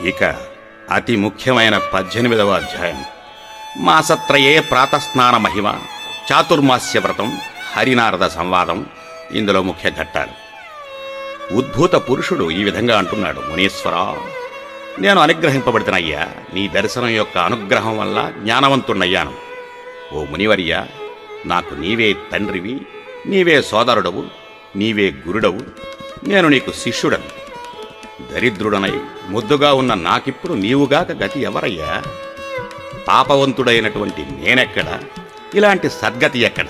ఇక అతి ముఖ్యమైన 18వ అధ్యాయం మాసత్రయే ప్రాతస్నాన మహిమ, చాతుర్మాస్య వ్రతం, హరినారద సంవాదం. ఇందులో ముఖ్య ఘట్టాలు. ఉద్భూత పురుషుడు ఈ విధంగా అంటున్నాడు: మునీశ్వరా, నేను అనుగ్రహింపబడుతున్నయ్యా. నీ దర్శనం యొక్క అనుగ్రహం వల్ల జ్ఞానవంతుణ్ణయ్యాను. ఓ మునివర్య, నాకు నీవే తండ్రివి, నీవే సోదరుడవు, నీవే గురుడవు. నేను నీకు శిష్యుడను. దరిద్రుడనై ముద్దుగా ఉన్న నాకిప్పుడు నీవుగాక గతి ఎవరయ్యా? పాపవంతుడైనటువంటి నేనెక్కడ? ఇలాంటి సద్గతి ఎక్కడ?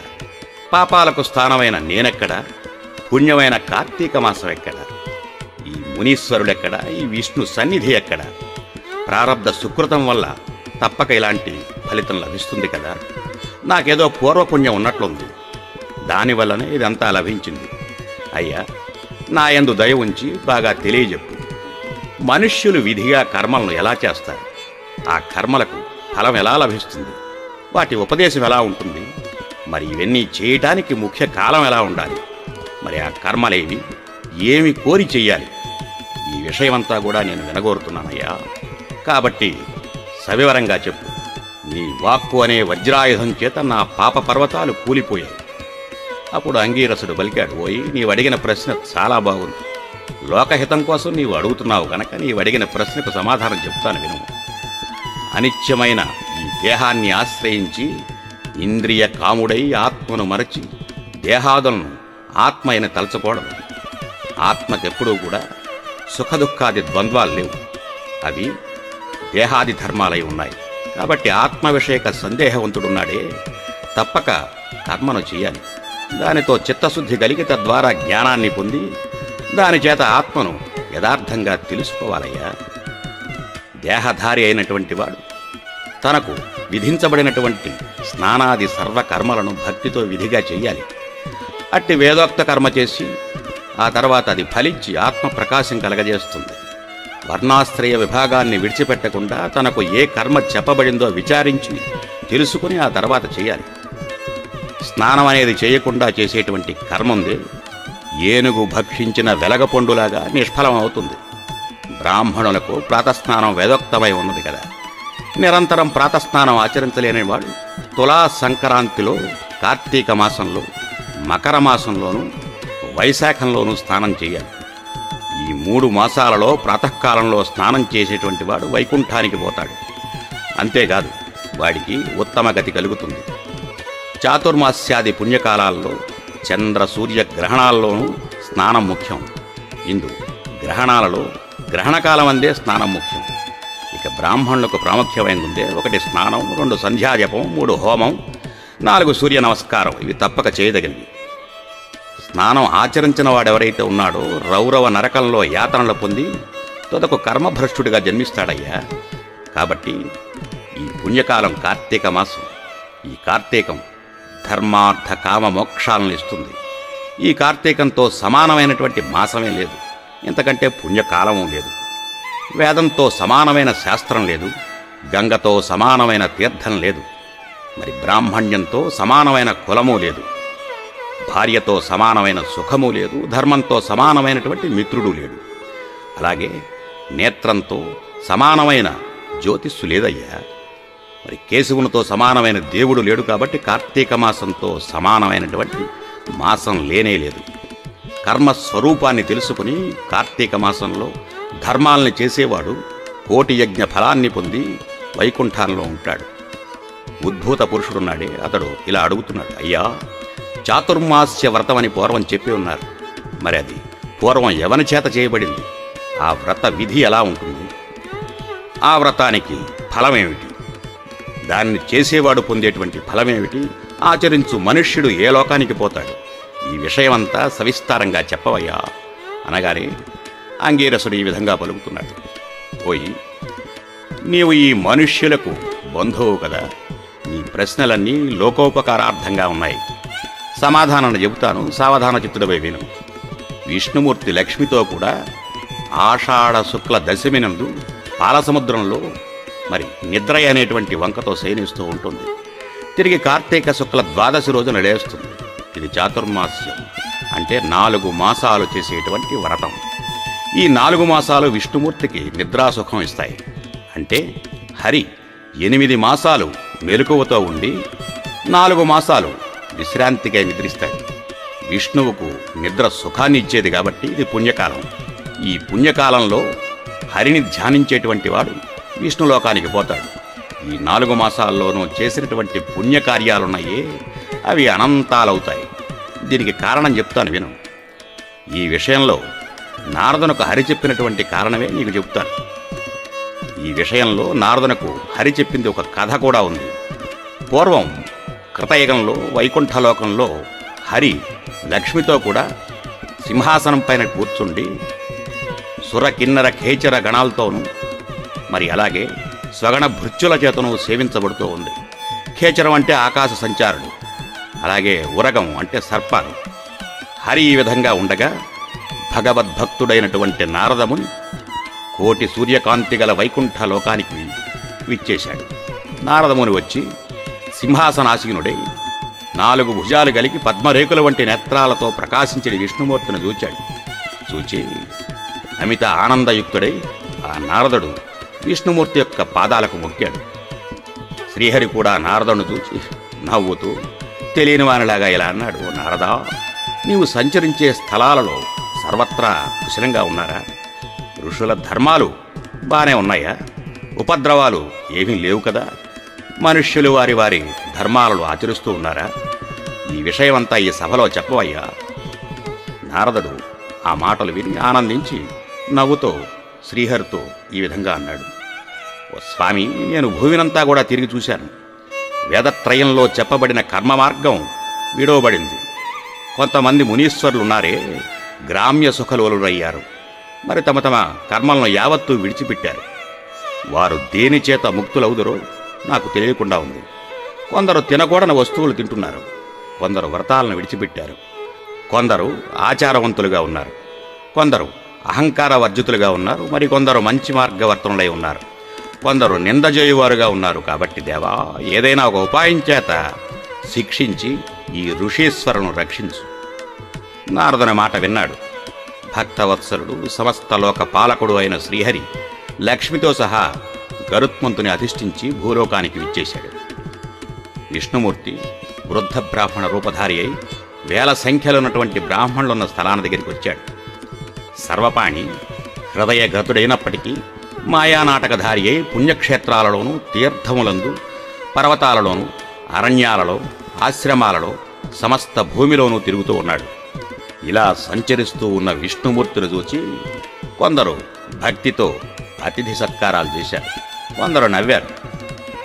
పాపాలకు స్థానమైన నేనెక్కడ? పుణ్యమైన కార్తీక మాసం ఎక్కడ? ఈ మునీశ్వరుడెక్కడ? ఈ విష్ణు సన్నిధి ఎక్కడ? ప్రారబ్ధ సుకృతం వల్ల తప్పక ఇలాంటి ఫలితం లభిస్తుంది కదా. నాకేదో పూర్వపుణ్యం ఉన్నట్లుంది. దానివల్లనే ఇదంతా లభించింది. అయ్యా, నా యందు దయ ఉంచి బాగా తెలియజెప్పు. మనుష్యులు విధిగా కర్మలను ఎలా చేస్తారు? ఆ కర్మలకు ఫలం ఎలా లభిస్తుంది? వాటి ఉపదేశం ఎలా ఉంటుంది? మరి ఇవన్నీ చేయటానికి ముఖ్య కాలం ఎలా ఉండాలి? మరి ఆ కర్మలేవి? ఏమి కోరి చెయ్యాలి? ఈ విషయమంతా కూడా నేను వినగోరుతున్నానయ్యా. కాబట్టి సవివరంగా చెప్పు. నీ వాక్కు అనే వజ్రాయుధం చేత నా పాప పర్వతాలు కూలిపోయాయి. అప్పుడు అంగీరసుడు పలికాడు: ఓయి, నీవు అడిగిన ప్రశ్న చాలా బాగుంది. లోకహితం కోసం నీవు అడుగుతున్నావు కనుక నీవు అడిగిన ప్రశ్నకు సమాధానం చెప్తాను, విను. అనిత్యమైన ఈ దేహాన్ని ఆశ్రయించి ఇంద్రియ కాముడై ఆత్మను మరచి దేహాదులను ఆత్మ అయిన తలచకూడదు. ఆత్మకెప్పుడూ కూడా సుఖదుఖాది ద్వంద్వాలు లేవు. అవి దేహాది ధర్మాలై ఉన్నాయి. కాబట్టి ఆత్మ విషయక సందేహవంతుడున్నాడే, తప్పక కర్మను చేయాలి. దానితో చిత్తశుద్ధి కలిగి తద్వారా జ్ఞానాన్ని పొంది దాని చేత ఆత్మను యథార్థంగా తెలుసుకోవాలయ్యా. దేహధారి అయినటువంటి వాడు తనకు విధించబడినటువంటి స్నానాది సర్వకర్మలను భక్తితో విధిగా చెయ్యాలి. అట్టి వేదోక్త కర్మ చేసి ఆ తర్వాత అది ఫలించి ఆత్మ ప్రకాశం కలగజేస్తుంది. వర్ణాశ్రయ విభాగాన్ని విడిచిపెట్టకుండా తనకు ఏ కర్మ చెప్పబడిందో విచారించి తెలుసుకుని ఆ తర్వాత చేయాలి. స్నానం అనేది చేయకుండా చేసేటువంటి కర్మ ఉంది, ఏనుగు భక్షించిన వెలగపొండులాగా నిష్ఫలం అవుతుంది. బ్రాహ్మణులకు ప్రాతస్నానం వేదోక్తమై ఉన్నది కదా. నిరంతరం ప్రాతస్నానం ఆచరించలేని వాడు తులా సంక్రాంతిలో, కార్తీక మాసంలో, మకర మాసంలోనూ, వైశాఖంలోనూ స్నానం చేయాలి. ఈ 3 మాసాలలో ప్రాతకాలంలో స్నానం చేసేటువంటి వాడు వైకుంఠానికి పోతాడు. అంతేకాదు, వాడికి ఉత్తమ గతి కలుగుతుంది. చాతుర్మాస్యాది పుణ్యకాలాల్లో, చంద్ర సూర్య గ్రహణాల్లోనూ స్నానం ముఖ్యం. ఇందు గ్రహణాలలో గ్రహణకాలం అందే స్నానం ముఖ్యం. ఇక బ్రాహ్మణులకు ప్రాముఖ్యమైనది 1 స్నానం, 2 సంధ్యాజపం, 3 హోమం, 4 సూర్య నమస్కారం. ఇవి తప్పక చేయదగినవి. స్నానం ఆచరించిన వాడెవరైతే ఉన్నాడో రౌరవ నరకంలో యాతనలు పొంది తొదకు కర్మభ్రష్టుడిగా జన్మిస్తాడయ్యా. కాబట్టి ఈ పుణ్యకాలం కార్తీక మాసం. ఈ కార్తీకం ధర్మార్థ కామ మోక్షాలను ఇస్తుంది. ఈ కార్తీకంతో సమానమైనటువంటి మాసమే లేదు, ఇంతకంటే పుణ్యకాలము లేదు. వేదంతో సమానమైన శాస్త్రం లేదు, గంగతో సమానమైన తీర్థం లేదు. మరి బ్రాహ్మణ్యంతో సమానమైన కులము లేదు, భార్యతో సమానమైన సుఖము లేదు, ధర్మంతో సమానమైనటువంటి మిత్రుడు లేడు. అలాగే నేత్రంతో సమానమైన జ్యోతిస్సు లేదయ్యా. మరి కేశవునితో సమానమైన దేవుడు లేడు. కాబట్టి కార్తీక మాసంతో సమానమైనటువంటి మాసం లేనే లేదు. కర్మస్వరూపాన్ని తెలుసుకుని కార్తీక మాసంలో ధర్మాల్ని చేసేవాడు కోటి యజ్ఞ ఫలాన్ని పొంది వైకుంఠంలో ఉంటాడు. ఉద్భూత పురుషుడున్నాడే, అతడు ఇలా అడుగుతున్నాడు: అయ్యా, చాతుర్మాస్య వ్రతం అని పూర్వం చెప్పి ఉన్నారు. మరి అది పూర్వం ఎవని చేత చేయబడింది? ఆ వ్రత విధి ఎలా ఉంటుంది? ఆ వ్రతానికి ఫలమేమిటి? దాన్ని చేసేవాడు పొందేటువంటి ఫలమేమిటి? ఆచరించు మనుష్యుడు ఏ లోకానికి పోతాడు? ఈ విషయమంతా సవిస్తారంగా చెప్పవయ్యా అనగానే అంగీరసుడు ఈ విధంగా పలుకుతున్నాడు: పోయి, నీవు ఈ మనుష్యులకు బంధువు కదా. నీ ప్రశ్నలన్నీ లోకోపకారార్థంగా ఉన్నాయి. సమాధానం చెబుతాను, సావధాన చిత్తుడపై విను. విష్ణుమూర్తి లక్ష్మితో కూడా ఆషాఢ శుక్ల దశమినందు పాలసముద్రంలో మరి నిద్ర అనేటువంటి వంకతో శయనిస్తూ ఉంటుంది. తిరిగి కార్తీక శుక్ల ద్వాదశి రోజున లేస్తుంది. ఇది చాతుర్మాస్యం అంటే 4 మాసాలు చేసేటువంటి వ్రతం. ఈ 4 మాసాలు విష్ణుమూర్తికి నిద్రాసుఖం ఇస్తాయి. అంటే హరి 8 మాసాలు మెలకువతో ఉండి 4 మాసాలు విశ్రాంతికై నిద్రిస్తాడు. విష్ణువుకు నిద్ర సుఖాన్ని ఇచ్చేది కాబట్టి ఇది పుణ్యకాలం. ఈ పుణ్యకాలంలో హరిని ధ్యానించేటువంటి వాడు విష్ణులోకానికి పోతాడు. ఈ 4 మాసాల్లోనూ చేసినటువంటి పుణ్యకార్యాలున్నాయే అవి అనంతాలవుతాయి. దీనికి కారణం చెప్తాను విను. ఈ విషయంలో నారదునకు హరి చెప్పినటువంటి కారణమే నీకు చెప్తాను. ఈ విషయంలో నారదునకు హరి చెప్పింది ఒక కథ కూడా ఉంది. పూర్వం కృతయుగంలో వైకుంఠలోకంలో హరి లక్ష్మితో కూడా సింహాసనం పైన కూర్చుండి సుర కిన్నర ఖేచర గణాలతోనూ మరి అలాగే స్వగణ భృత్యుల చేతను సేవించబడుతూ ఉంది. ఖేచరం అంటే ఆకాశ సంచారుడు, అలాగే ఉరగం అంటే సర్పాలు. హరి ఈ విధంగా ఉండగా భగవద్భక్తుడైనటువంటి నారదముని కోటి సూర్యకాంతి గల వైకుంఠ లోకానికి విచ్చేశాడు. నారదముని వచ్చి సింహాసనాసీనుడై 4 భుజాలు కలిగి పద్మరేకుల వంటి నేత్రాలతో ప్రకాశించిన విష్ణుమూర్తిని చూచాడు. చూచి అమిత ఆనందయుక్తుడై ఆ నారదుడు విష్ణుమూర్తి యొక్క పాదాలకు మొక్కాడు. శ్రీహరి కూడా నారదుని చూచి నవ్వుతూ తెలియని వానిలాగా ఇలా అన్నాడు, నారదా, నీవు సంచరించే స్థలాలలో సర్వత్రా కుశలంగా ఉన్నారా? ఋషుల ధర్మాలు బానే ఉన్నాయా? ఉపద్రవాలు ఏమీ లేవు కదా? మనుష్యులు వారి వారి ధర్మాలను ఆచరిస్తూ ఉన్నారా? ఈ విషయమంతా ఈ సభలో చెప్పవయ్యా. నారదుడు ఆ మాటలు విని ఆనందించి నవ్వుతో శ్రీహరితో ఈ విధంగా అన్నాడు, ఓ స్వామి, నేను భూమినంతా కూడా తిరిగి చూశాను. వేదత్రయంలో చెప్పబడిన కర్మ మార్గం విడవబడింది. కొంతమంది మునీశ్వరులున్నారే గ్రామ్య సుఖలోలురయ్యారు. మరి తమ తమ కర్మలను యావత్తూ విడిచిపెట్టారు. వారు దేని చేత ముక్తులవుదురో నాకు తెలియకుండా ఉంది. కొందరు తినకూడని వస్తువులు తింటున్నారు, కొందరు వ్రతాలను విడిచిపెట్టారు, కొందరు ఆచారవంతులుగా ఉన్నారు, కొందరు అహంకార వర్జితులుగా ఉన్నారు, మరికొందరు మంచి మార్గవర్తనులై ఉన్నారు, కొందరు నిందజేయువారుగా ఉన్నారు. కాబట్టి దేవా, ఏదైనా ఒక ఉపాయం చేత శిక్షించి ఈ ఋషీశ్వరును రక్షించు. నారదుని మాట విన్నాడు. భక్తవత్సలుడు సమస్త లోక పాలకుడు అయిన శ్రీహరి లక్ష్మితో సహా గరుత్మంతుని అధిష్ఠించి భూలోకానికి విచ్చేశాడు. విష్ణుమూర్తి వృద్ధ బ్రాహ్మణ రూపధారి అయి వేల సంఖ్యలో ఉన్నటువంటి బ్రాహ్మణులున్న స్థలాన దగ్గరికి వచ్చాడు. సర్వపాణి హృదయగతుడైనప్పటికీ మాయానాటకధారి అయి పుణ్యక్షేత్రాలలోనూ తీర్థములందు పర్వతాలలోనూ అరణ్యాలలో ఆశ్రమాలలో సమస్త భూమిలోనూ తిరుగుతూ ఉన్నాడు. ఇలా సంచరిస్తూ ఉన్న విష్ణుమూర్తిని చూచి కొందరు భక్తితో అతిథి సత్కారాలు చేశారు, కొందరు నవ్వారు,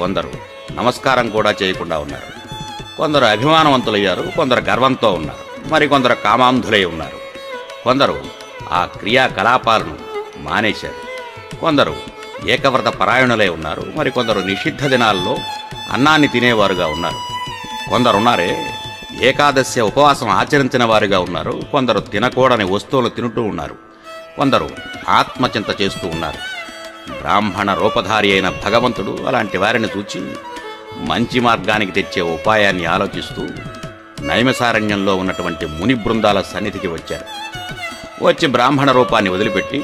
కొందరు నమస్కారం కూడా చేయకుండా ఉన్నారు, కొందరు అభిమానవంతులయ్యారు, కొందరు గర్వంతో ఉన్నారు, మరికొందరు కామాంధులై ఉన్నారు, కొందరు ఆ క్రియాకలాపాలను మానేశారు, కొందరు ఏకవ్రత పరాయణులై ఉన్నారు, మరికొందరు నిషిద్ధ దినాల్లో అన్నాన్ని తినేవారుగా ఉన్నారు, కొందరున్నారే ఏకాదశి ఉపవాసం ఆచరించిన వారుగా ఉన్నారు, కొందరు తినకూడని వస్తువులు తింటూ ఉన్నారు, కొందరు ఆత్మచింత చేస్తూ ఉన్నారు. బ్రాహ్మణ రూపధారి అయిన భగవంతుడు అలాంటి వారిని చూచి మంచి మార్గానికి తెచ్చే ఉపాయాన్ని ఆలోచిస్తూ నైమిసారణ్యంలో ఉన్నటువంటి ముని బృందాల సన్నిధికి వచ్చారు. వచ్చి బ్రాహ్మణ రూపాన్ని వదిలిపెట్టి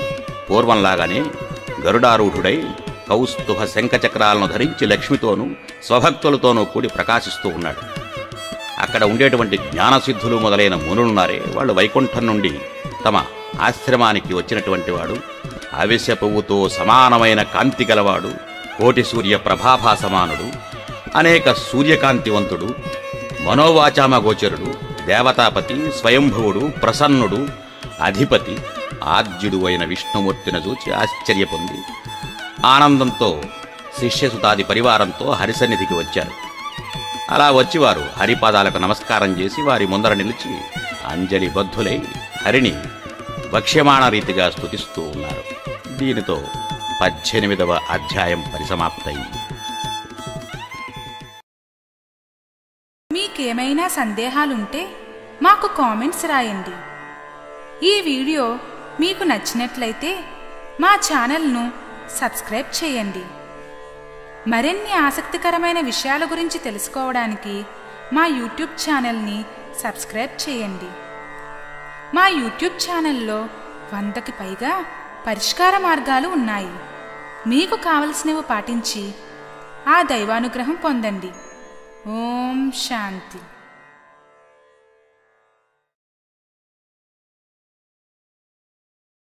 పూర్వంలాగానే గరుడారూఢుడై కౌస్తుభ శంఖచక్రాలను ధరించి లక్ష్మితోనూ స్వభక్తులతోనూ కూడి ప్రకాశిస్తూ ఉన్నాడు. అక్కడ ఉండేటువంటి జ్ఞానసిద్ధులు మొదలైన మునులున్నారే, వాళ్ళు వైకుంఠం నుండి తమ ఆశ్రమానికి వచ్చినటువంటి వాడు, అవిశ పువ్వుతో సమానమైన కాంతి గలవాడు, కోటి సూర్య ప్రభాభాసమానుడు, అనేక సూర్యకాంతివంతుడు, మనోవాచామ గోచరుడు, దేవతాపతి, స్వయంభువుడు, ప్రసన్నుడు, అధిపతి, ఆద్యుడు అయిన విష్ణుమూర్తిని చూచి ఆశ్చర్య పొంది ఆనందంతో శిష్యసుతాది పరివారంతో హరిసన్నిధికి వచ్చారు. అలా వచ్చి వారు హరిపాదాలకు నమస్కారం చేసి వారి ముందర నిలిచి అంజలి బద్ధులై హరిని వక్ష్యమాణ రీతిగా స్తుతిస్తూ ఉన్నారు. దీనితో 18వ అధ్యాయం పరిసమాప్తయింది. మీకేమైనా సందేహాలుంటే మాకు కామెంట్స్ రాయండి. ఈ వీడియో మీకు నచ్చినట్లయితే మా ఛానల్ను సబ్స్క్రైబ్ చేయండి. మరిన్ని ఆసక్తికరమైన విషయాల గురించి తెలుసుకోవడానికి మా యూట్యూబ్ ఛానల్ని సబ్స్క్రైబ్ చేయండి. మా యూట్యూబ్ ఛానల్లో 100కి పైగా పరిష్కార మార్గాలు ఉన్నాయి. మీకు కావలసినవి పాటించి ఆ దైవానుగ్రహం పొందండి. ఓం శాంతి.